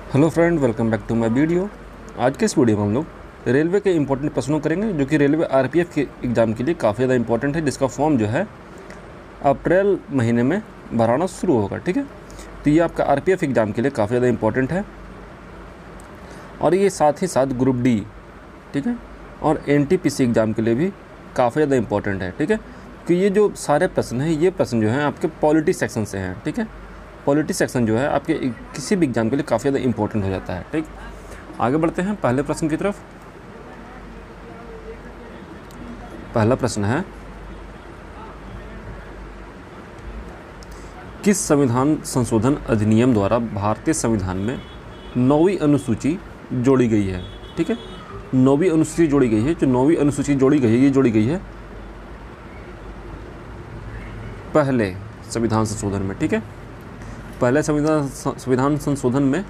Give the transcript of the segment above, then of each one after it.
Hello friend, welcome back to my video. आज के इस वीडियो में हम लोग रेलवे के इंपॉर्टेंट प्रश्नों करेंगे जो कि रेलवे आरपीएफ के एग्ज़ाम के लिए काफ़ी ज़्यादा इंपॉर्टेंट है, जिसका फॉर्म जो है अप्रैल महीने में भराना शुरू होगा। ठीक है, तो ये आपका आरपीएफ एग्ज़ाम के लिए काफ़ी ज़्यादा इंपॉर्टेंट है और ये साथ ही साथ ग्रुप डी, ठीक है, और एनटीपीसी एग्ज़ाम के लिए भी काफ़ी ज़्यादा इंपॉर्टेंट है। ठीक है, कि ये जो सारे प्रश्न हैं, ये प्रश्न जो हैं आपके पॉलिटी सेक्शन से हैं। ठीक है, पॉलिटी सेक्शन जो है आपके किसी भी एग्ज़ाम के लिए काफ़ी ज़्यादा इंपॉर्टेंट हो जाता है। ठीक, आगे बढ़ते हैं पहले प्रश्न की तरफ। पहला प्रश्न है, किस संविधान संशोधन अधिनियम द्वारा भारतीय संविधान में 9वीं अनुसूची जोड़ी गई है? ठीक है, 9वीं अनुसूची जोड़ी गई है। जो 9वीं अनुसूची जोड़ी गई है, ये जोड़ी गई है पहले संविधान संशोधन में। ठीक है, पहले संविधान संशोधन में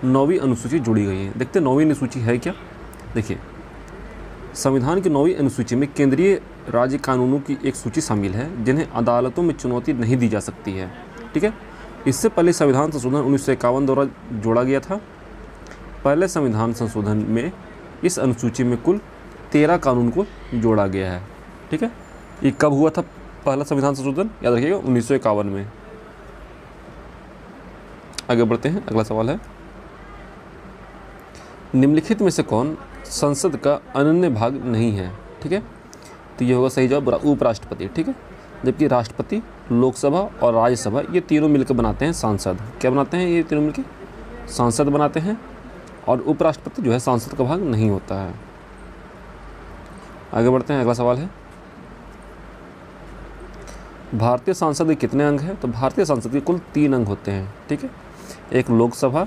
9वीं अनुसूची जोड़ी गई है। देखते हैं 9वीं अनुसूची है क्या। देखिए, संविधान की 9वीं अनुसूची में केंद्रीय राज्य कानूनों की एक सूची शामिल है जिन्हें अदालतों में चुनौती नहीं दी जा सकती है। ठीक है, इससे पहले संविधान संशोधन 1951 द्वारा जोड़ा गया था। पहले संविधान संशोधन में इस अनुसूची में कुल 13 कानून को जोड़ा गया है। ठीक है, ये कब हुआ था पहला संविधान संशोधन? याद रखिएगा, 1951 में। आगे बढ़ते हैं, अगला सवाल है, निम्नलिखित में से कौन संसद का अनन्य भाग नहीं है? ठीक है, तो ये होगा सही जवाब उपराष्ट्रपति। ठीक है, जबकि राष्ट्रपति, लोकसभा और राज्यसभा ये तीनों मिलकर बनाते हैं सांसद। क्या बनाते हैं? ये तीनों मिलकर सांसद बनाते हैं और उपराष्ट्रपति जो है सांसद का भाग नहीं होता है। आगे बढ़ते हैं, अगला सवाल है, भारतीय संसद के कितने अंग हैं? तो भारतीय संसद के कुल 3 अंग होते हैं। ठीक है, एक लोकसभा,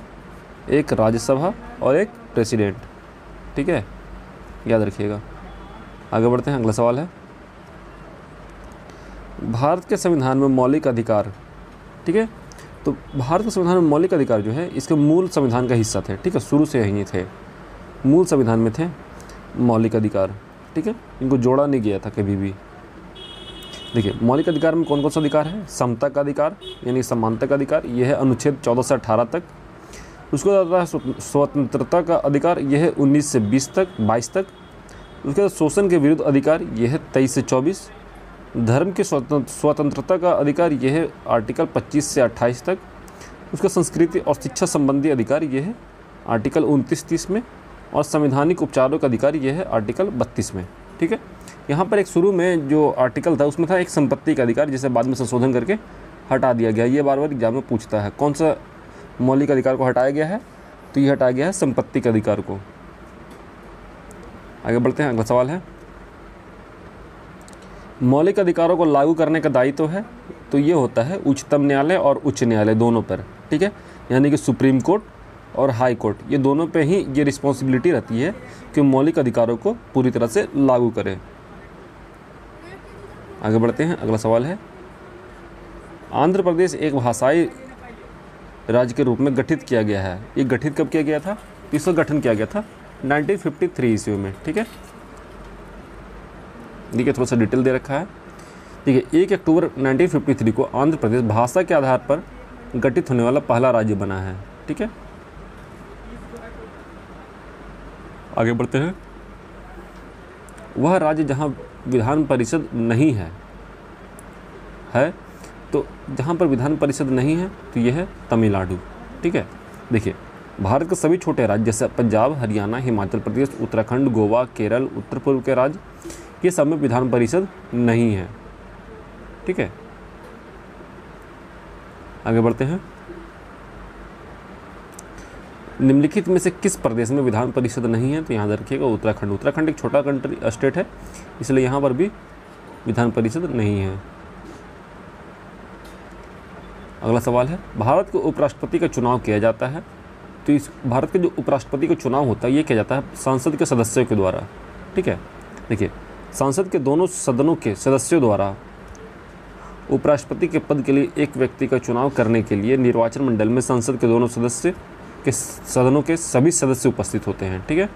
एक राज्यसभा और एक प्रेसिडेंट। ठीक है, याद रखिएगा। आगे बढ़ते हैं, अगला सवाल है, भारत के संविधान में मौलिक अधिकार, ठीक है, तो भारत के संविधान में मौलिक अधिकार जो है इसके मूल संविधान का हिस्सा थे। ठीक है, शुरू से यही थे, मूल संविधान में थे मौलिक अधिकार। ठीक है, इनको जोड़ा नहीं गया था कभी भी। देखिए, मौलिक अधिकार में कौन कौन सा अधिकार है? समता का अधिकार यानी समानता का अधिकार, यह है अनुच्छेद 14 से 18 तक। उसके बाद स्वतंत्रता का अधिकार, यह है 19 से 22 तक। उसके बाद शोषण के विरुद्ध अधिकार, यह है 23 से 24। धर्म की स्वतंत्रता का अधिकार, यह है आर्टिकल 25 से 28 तक। उसका संस्कृति और शिक्षा संबंधी अधिकार, यह है आर्टिकल 29-30 में। और संवैधानिक उपचारों का अधिकार, यह है आर्टिकल 32 में। ठीक है, यहाँ पर एक शुरू में जो आर्टिकल था उसमें था एक संपत्ति का अधिकार, जिसे बाद में संशोधन करके हटा दिया गया। ये बार बार एग्जाम में पूछता है, कौन सा मौलिक अधिकार को हटाया गया है? तो ये हटाया गया है संपत्ति के अधिकार को। आगे बढ़ते हैं, अगला सवाल है, मौलिक अधिकारों को लागू करने का दायित्व है, तो ये होता है उच्चतम न्यायालय और उच्च न्यायालय दोनों पर। ठीक है, यानी कि सुप्रीम कोर्ट और हाई कोर्ट, ये दोनों पे ही ये रिस्पॉन्सिबिलिटी रहती है कि मौलिक अधिकारों को पूरी तरह से लागू करें। आगे बढ़ते हैं, अगला सवाल है, आंध्र प्रदेश एक भाषाई राज्य के रूप में गठित किया गया है। ये गठित कब किया गया था? इसका गठन किया गया था 1953 ईस्वी में। ठीक है, देखिए थोड़ा सा डिटेल दे रखा है। देखिए, 1 अक्टूबर 1953 को आंध्र प्रदेश भाषा के आधार पर गठित होने वाला पहला राज्य बना है। ठीक है, आगे बढ़ते हैं, वह राज्य जहां विधान परिषद नहीं है, तो जहाँ पर विधान परिषद नहीं है तो यह है तमिलनाडु। ठीक है, देखिए, भारत के सभी छोटे राज्य जैसे पंजाब, हरियाणा, हिमाचल प्रदेश, उत्तराखंड, गोवा, केरल, उत्तर पूर्व के राज्य, ये सब में विधान परिषद नहीं है। ठीक है, आगे बढ़ते हैं, निम्नलिखित में से किस प्रदेश में विधान परिषद नहीं है? तो यहाँ रखिएगा उत्तराखंड। उत्तराखंड एक छोटा स्टेट है, इसलिए यहाँ पर भी विधान परिषद नहीं है। अगला सवाल है, भारत के उपराष्ट्रपति का चुनाव किया जाता है, तो इस भारत के जो उपराष्ट्रपति का चुनाव होता है ये किया जाता है संसद के सदस्यों के द्वारा। ठीक है, देखिए, संसद के दोनों सदनों के सदस्यों द्वारा उपराष्ट्रपति के पद के लिए एक व्यक्ति का चुनाव करने के लिए निर्वाचन मंडल में संसद के दोनों सदनों के सभी सदस्य उपस्थित होते हैं। ठीक है,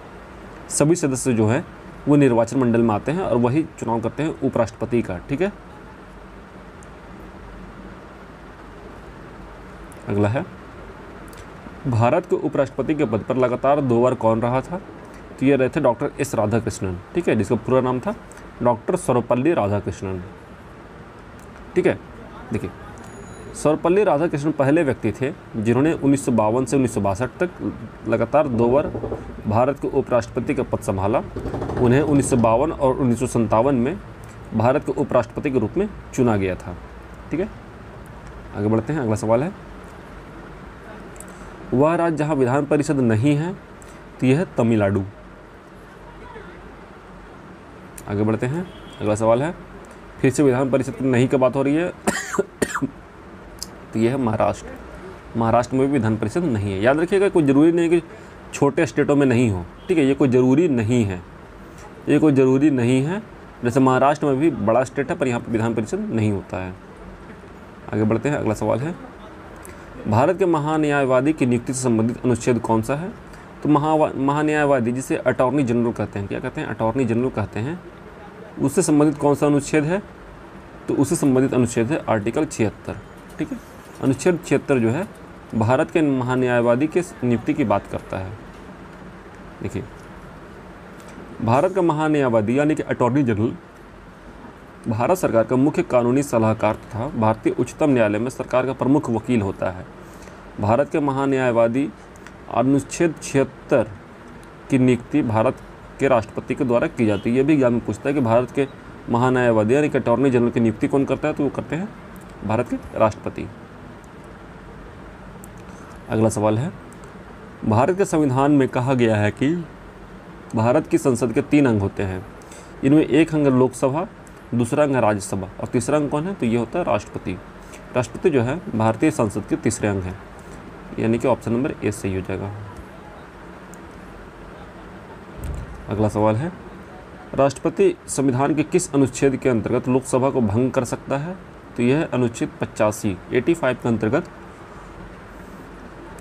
सभी सदस्य जो हैं वो निर्वाचन मंडल में आते हैं और वही चुनाव करते हैं उपराष्ट्रपति का। ठीक है, अगला है, भारत के उपराष्ट्रपति के पद पर लगातार 2 बार कौन रहा था? तो ये रहे थे डॉक्टर एस राधाकृष्णन, ठीक है, जिसका पूरा नाम था डॉक्टर सर्वपल्ली राधाकृष्णन, ठीक है। देखिए, सर्वपल्ली राधाकृष्णन पहले व्यक्ति थे जिन्होंने 1952 से 1962 तक लगातार 2 बार भारत के उपराष्ट्रपति का पद संभाला। उन्हें 1952 और 1957 में भारत के उपराष्ट्रपति के रूप में चुना गया था, ठीक है। आगे बढ़ते हैं, अगला सवाल है, वह राज्य जहाँ विधान परिषद नहीं है तो यह है तमिलनाडु। आगे बढ़ते हैं, अगला सवाल है, फिर से विधान परिषद की नहीं की बात हो रही है तो यह है महाराष्ट्र। महाराष्ट्र में भी विधान परिषद नहीं है। याद रखिएगा, कोई ज़रूरी नहीं कि छोटे स्टेटों में नहीं हो, ठीक है, ये कोई ज़रूरी नहीं है, ये कोई ज़रूरी नहीं है। जैसे महाराष्ट्र में भी बड़ा स्टेट है पर यहाँ पर विधान परिषद नहीं होता है। आगे बढ़ते हैं, अगला सवाल है, भारत के महान्यायवादी की नियुक्ति से संबंधित अनुच्छेद कौन सा है? तो महान्यायवादी जिसे अटॉर्नी जनरल कहते हैं, क्या कहते हैं? अटॉर्नी जनरल कहते हैं, उससे संबंधित कौन सा अनुच्छेद है? तो उससे संबंधित अनुच्छेद है आर्टिकल 76, ठीक है। अनुच्छेद 76 जो है भारत के महान्यायवादी के नियुक्ति की बात करता है। देखिए, भारत का महान्यायवादी यानी कि अटॉर्नी जनरल भारत सरकार का मुख्य कानूनी सलाहकार तथा भारतीय उच्चतम न्यायालय में सरकार का प्रमुख वकील होता है। भारत के महान्यायवादी अनुच्छेद 76 की नियुक्ति भारत के राष्ट्रपति के द्वारा की जाती है। यह भी एग्जाम में पूछता है कि भारत के महान्यायवादी यानी कि अटॉर्नी जनरल की नियुक्ति कौन करता है? तो वो करते हैं भारत के राष्ट्रपति। अगला सवाल है, भारत के संविधान में कहा गया है कि भारत की संसद के 3 अंग होते हैं। इनमें एक अंग लोकसभा, दूसरा अंग है राज्यसभा और तीसरा अंग कौन है? तो ये होता है राष्ट्रपति। राष्ट्रपति जो है भारतीय संसद के तीसरे अंग है, यानी कि ऑप्शन नंबर ए सही हो जाएगा। अगला सवाल है, राष्ट्रपति संविधान के किस अनुच्छेद के अंतर्गत लोकसभा को भंग कर सकता है? तो यह है अनुच्छेद 85 के अंतर्गत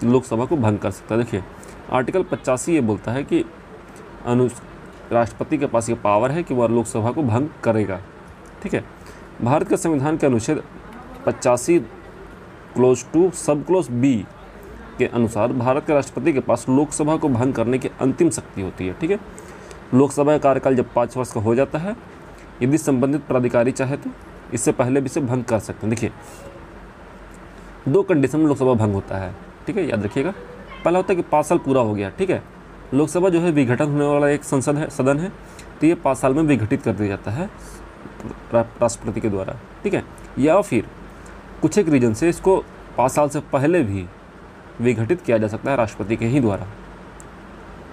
लोकसभा को भंग कर सकता है। देखिए, आर्टिकल 85 ये बोलता है कि राष्ट्रपति के पास ये पावर है कि वह लोकसभा को भंग करेगा, ठीक है। भारत के संविधान के अनुच्छेद 85 क्लोज 2 सब क्लोज बी के अनुसार भारत के राष्ट्रपति के पास लोकसभा को भंग करने की अंतिम शक्ति होती है, ठीक है। लोकसभा का कार्यकाल जब 5 वर्ष का हो जाता है, यदि संबंधित प्राधिकारी चाहे तो इससे पहले भी इसे भंग कर सकते हैं। देखिए, 2 कंडीशन में लोकसभा भंग होता है, ठीक है, याद रखिएगा। पहला होता है कि 5 साल पूरा हो गया, ठीक है। लोकसभा जो है विघटन होने वाला एक सदन है, तो ये 5 साल में विघटित कर दिया जाता है राष्ट्रपति के द्वारा, ठीक है। या फिर कुछ एक रीजन से इसको 5 साल से पहले भी विघटित किया जा सकता है राष्ट्रपति के ही द्वारा।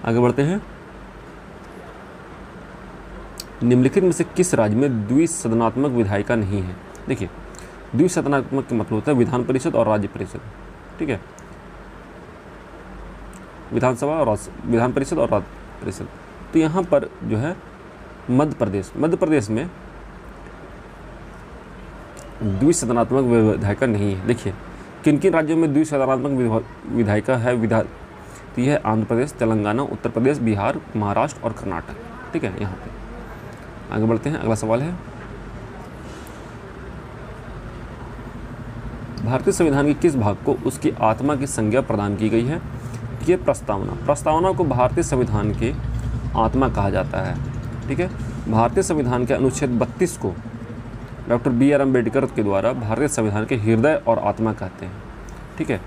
आगे बढ़ते हैं, निम्नलिखित में से किस राज्य में द्विसदनात्मक विधायिका नहीं है? देखिए, द्विसदनात्मक का मतलब होता है विधान परिषद और राज्य परिषद, ठीक है, विधानसभा और विधान परिषद और राज्य परिषद। तो यहाँ पर जो है मध्य प्रदेश में द्विसदनात्मक विधायिका नहीं है। देखिए, किन किन राज्यों में द्विसदनात्मक विधायिका है? तो यह है आंध्र प्रदेश, तेलंगाना, उत्तर प्रदेश, बिहार, महाराष्ट्र और कर्नाटक, ठीक है। यहाँ पे आगे बढ़ते हैं, अगला सवाल है, भारतीय संविधान के किस भाग को उसकी आत्मा की संज्ञा प्रदान की गई है? ये प्रस्तावना को भारतीय संविधान के आत्मा कहा जाता है, ठीक है। भारतीय संविधान के अनुच्छेद 32 को डॉक्टर BR अम्बेडकर के द्वारा भारतीय संविधान के हृदय और आत्मा कहते हैं, ठीक है।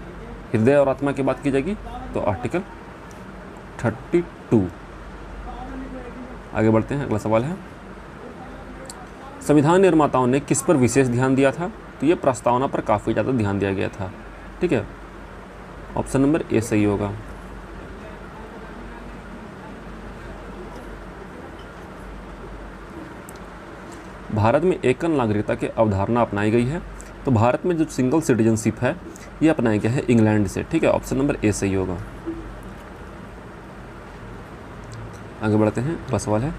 हृदय और आत्मा की बात की जाएगी तो आर्टिकल 32। आगे बढ़ते हैं, अगला सवाल है, संविधान निर्माताओं ने किस पर विशेष ध्यान दिया था? तो ये प्रस्तावना पर काफ़ी ज़्यादा ध्यान दिया गया था, ठीक है, ऑप्शन नंबर ए सही होगा। भारत में एकल नागरिकता की अवधारणा अपनाई गई है। तो भारत में जो सिंगल सिटीजनशिप है ये अपनाया गया है इंग्लैंड से, ठीक है, ऑप्शन नंबर ए सही होगा। आगे बढ़ते हैं, अगला सवाल है,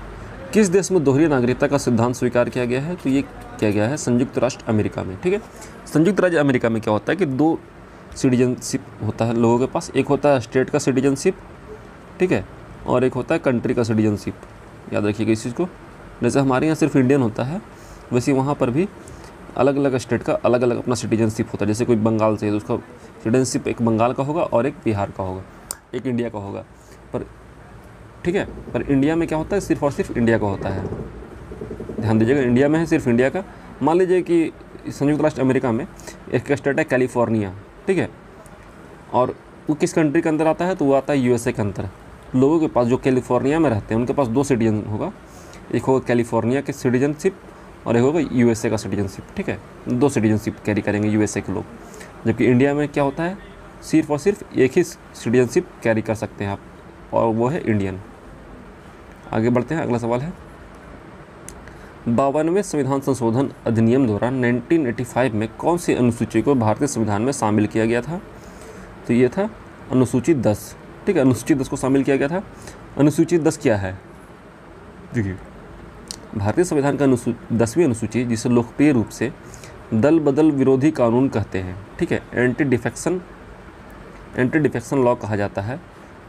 किस देश में दोहरी नागरिकता का सिद्धांत स्वीकार किया गया है? तो ये किया गया है संयुक्त राष्ट्र अमेरिका में, ठीक है। संयुक्त राज्य अमेरिका में क्या होता है कि 2 सिटीजनशिप होता है लोगों के पास, एक होता है स्टेट का सिटीजनशिप, ठीक है, और एक होता है कंट्री का सिटीजनशिप। याद रखिएगा इस चीज़ को। जैसे हमारे यहाँ सिर्फ इंडियन होता है, वैसे वहाँ पर भी अलग अलग स्टेट का अलग अलग अपना सिटीजनशिप होता है। जैसे कोई बंगाल से है तो उसका सिटीजनशिप एक बंगाल का होगा और एक बिहार का होगा, एक इंडिया का होगा। पर ठीक है, पर इंडिया में क्या होता है, सिर्फ और सिर्फ इंडिया का होता है। ध्यान दीजिएगा, इंडिया में है सिर्फ इंडिया का। मान लीजिए कि संयुक्त राष्ट्र अमेरिका में एक स्टेट है कैलिफोर्निया, ठीक है, और वो किस कंट्री के अंदर आता है, तो वो आता है यूएसए के अंदर। लोगों के पास जो कैलिफोर्निया में रहते हैं उनके पास 2 सिटीजन होगा, एक होगा कैलिफोर्निया के सिटीजनशिप और एक होगा यूएसए का सिटीजनशिप, ठीक है। 2 सिटीजनशिप कैरी करेंगे यूएसए के लोग। जबकि इंडिया में क्या होता है, सिर्फ और सिर्फ एक ही सिटीजनशिप कैरी कर सकते हैं आप, और वो है इंडियन। आगे बढ़ते हैं, अगला सवाल है 52वें संविधान संशोधन अधिनियम द्वारा 1985 में कौन सी अनुसूची को भारतीय संविधान में शामिल किया गया था। तो ये था अनुसूची 10, ठीक है, अनुसूची 10 को शामिल किया गया था। अनुसूची 10 क्या है, देखिए भारतीय संविधान का 10वीं अनुसूची, जिसे लोकप्रिय रूप से दल बदल विरोधी कानून कहते हैं, ठीक है, एंटी डिफेक्शन लॉ कहा जाता है,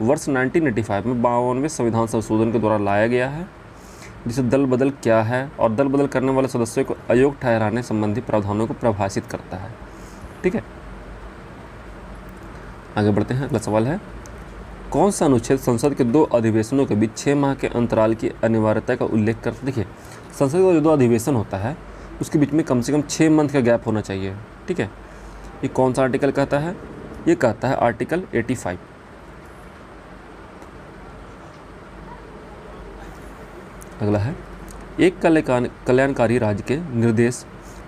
वर्ष 1985 में 52वें संविधान संशोधन के द्वारा लाया गया है, जिसे दल बदल क्या है और दल बदल करने वाले सदस्यों को अयोग्य ठहराने संबंधी प्रावधानों को परिभाषित करता है, ठीक है। आगे बढ़ते हैं, अगला सवाल है कौन सा अनुच्छेद संसद के 2 अधिवेशनों के बीच 6 माह के अंतराल की अनिवार्यता का उल्लेख करता है। देखिए संसद का जो 2 अधिवेशन होता है उसके बीच में कम से कम 6 मंथ का गैप होना चाहिए, ठीक है। ये कौन सा आर्टिकल कहता है, ये कहता है आर्टिकल 85। अगला है एक कल्याणकारी राज्य के निर्देश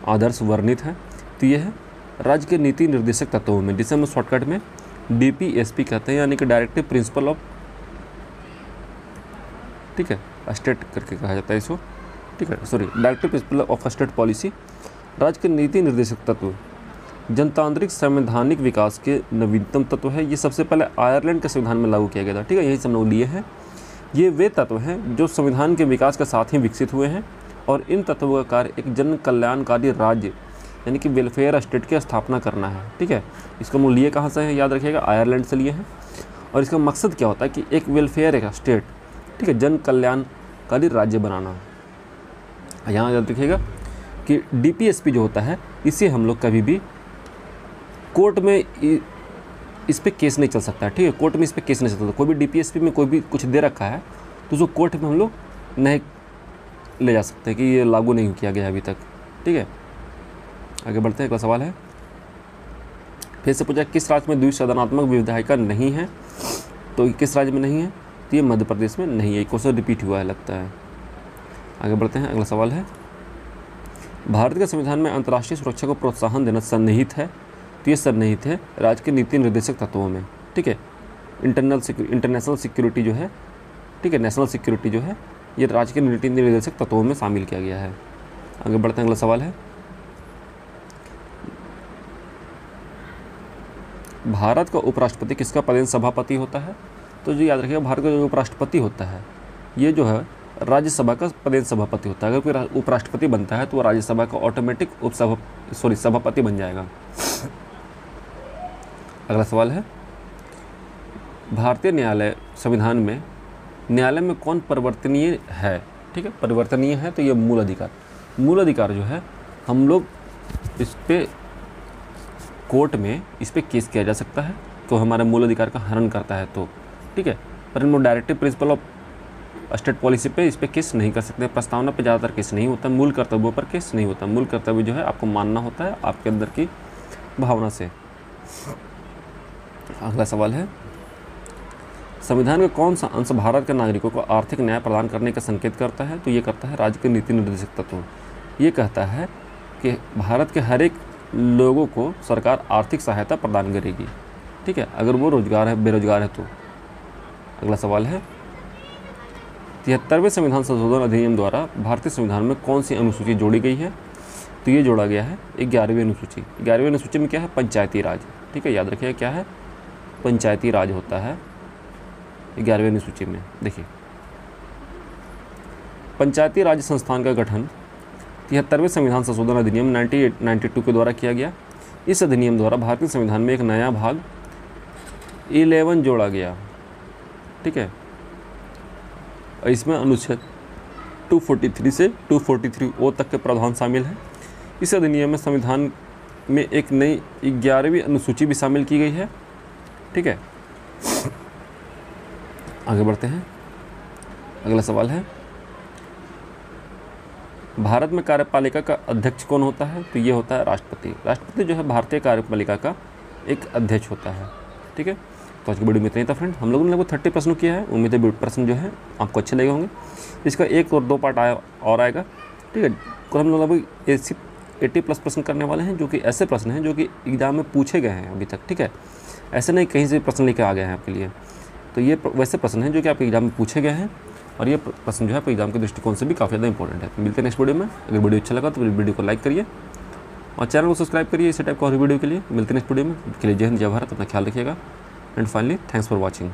आदर्श वर्णित है। तो ये है राज्य के नीति निर्देशक तत्वों में, जिसे हम शॉर्टकट में DPSP कहते हैं, यानी कि डायरेक्टिव प्रिंसिपल ऑफ, ठीक है, स्टेट करके कहा जाता है इसको, ठीक है, sorry, directive principle of state policy. राज्य के नीति निर्देशक तत्व जनतांत्रिक संवैधानिक विकास के नवीनतम तत्व है। ये सबसे पहले आयरलैंड के संविधान में लागू किया गया था, ठीक है, यही सब लोग लिए हैं। ये वे तत्व हैं जो संविधान के विकास के साथ ही विकसित हुए हैं और इन तत्वों का कार्य एक जन कल्याणकारी राज्य यानी कि वेलफेयर स्टेट की स्थापना करना है, ठीक है। इसका मूल लिए कहाँ से है, याद रखिएगा, आयरलैंड से लिए हैं। और इसका मकसद क्या होता है कि एक वेलफेयर एक स्टेट, ठीक है, जन कल्याणकारी राज्य बनाना। यहाँ याद रखिएगा कि DPSP जो होता है इसे हम लोग कभी भी कोर्ट में इस पर केस नहीं चल सकता है, ठीक है, कोर्ट में इस पर केस नहीं चल सकता। कोई भी DPSP में कोई भी कुछ दे रखा है तो जो कोर्ट में हम लोग नहीं ले जा सकते कि ये लागू नहीं किया गया अभी तक, ठीक है। आगे बढ़ते हैं, अगला सवाल है फिर से पूछा किस राज्य में द्विसदनात्मक विधायिका नहीं है। तो किस राज्य में नहीं है, तो ये मध्य प्रदेश में नहीं है। क्वेश्चन रिपीट हुआ है लगता है। आगे बढ़ते हैं, अगला सवाल है भारत के संविधान में अंतर्राष्ट्रीय सुरक्षा को प्रोत्साहन देना सन्निहित है। तो ये सन्निहित है राज्य के नीति निर्देशक तत्वों में, ठीक है। इंटरनेशनल सिक्योरिटी जो है, ठीक है, नेशनल सिक्योरिटी जो है ये राज्य के नीति निर्देशक तत्वों में शामिल किया गया है। आगे बढ़ते हैं, अगला सवाल है भारत का उपराष्ट्रपति किसका पदेन सभापति होता है। तो जो याद रखिएगा भारत का जो उपराष्ट्रपति होता है ये जो है राज्यसभा का पदेन सभापति होता है। अगर कोई उपराष्ट्रपति बनता है तो वो राज्यसभा का ऑटोमेटिक सभापति बन जाएगा। अगला सवाल है भारतीय न्यायालय संविधान में न्यायालय में कौन परिवर्तनीय है, ठीक है, परिवर्तनीय है। तो ये मूल अधिकार जो है हम लोग इस पर कोर्ट में इस पर केस किया जा सकता है तो हमारे मूल अधिकार का हनन करता है तो, ठीक है। पर हम लोग directive principle of state policy पे इस पर केस नहीं कर सकते। प्रस्तावना पे ज़्यादातर केस नहीं होता, मूल कर्तव्यों पर केस नहीं होता। मूल कर्तव्य जो है आपको मानना होता है आपके अंदर की भावना से। अगला सवाल है संविधान का कौन सा अंश भारत के नागरिकों को आर्थिक न्याय प्रदान करने का संकेत करता है। तो ये करता है राज्य के नीति निर्देशक तत्व। ये कहता है कि भारत के हर एक लोगों को सरकार आर्थिक सहायता प्रदान करेगी, ठीक है, अगर वो बेरोजगार है तो। अगला सवाल है 73वें संविधान संशोधन अधिनियम द्वारा भारतीय संविधान में कौन सी अनुसूची जोड़ी गई है। तो ये जोड़ा गया है 11वीं अनुसूची। 11वीं अनुसूची में क्या है, पंचायती राज, ठीक है, याद रखिएगा क्या है, पंचायती राज होता है 11वीं अनुसूची में। देखिए पंचायती राज संस्थान का गठन 73वें संविधान संशोधन अधिनियम 1992 के द्वारा किया गया। इस अधिनियम द्वारा भारतीय संविधान में एक नया भाग 11 जोड़ा गया, ठीक है। इसमें अनुच्छेद 243 से 243O तक के प्रावधान शामिल हैं। इस अधिनियम में संविधान में एक नई 11वीं अनुसूची भी शामिल की गई है। ठीक है, आगे बढ़ते हैं। अगला सवाल है, भारत में कार्यपालिका का अध्यक्ष कौन होता है? तो ये होता है राष्ट्रपति। राष्ट्रपति जो है भारतीय कार्यपालिका का एक अध्यक्ष होता है। ठीक है, तो आज की वीडियो में इतना ही था फ्रेंड। हम लोगों ने लगभग 30 प्रश्नों किया है। उम्मीद है प्रश्न जो है आपको अच्छे लगे होंगे। इसका 1 और 2 पार्ट और आएगा। ठीक है, तो हम लोग लगभग 80+ प्रश्न करने वाले हैं, जो कि ऐसे प्रश्न हैं जो कि एग्जाम में पूछे गए हैं अभी तक। ठीक है, ऐसे नहीं कहीं से प्रश्न लेकर आ गए हैं आपके लिए। तो ये वैसे प्रश्न हैं जो कि आपके एग्जाम में पूछे गए हैं, और ये प्रश्न जो है एग्जाम के दृष्टिकोण से भी काफ़ी ज़्यादा इंपॉर्टेंट है। मिलते हैं नेक्स्ट वीडियो में। अगर वीडियो अच्छा लगा तो वीडियो को लाइक करिए और चैनल को सब्सक्राइब करिए इसी टाइप का और वीडियो के लिए। मिलते हैं नेक्स्ट वीडियो में। के लिए जय हिंद, जय भारत, अपना ख्याल रखिएगा। And finally thanks for watching.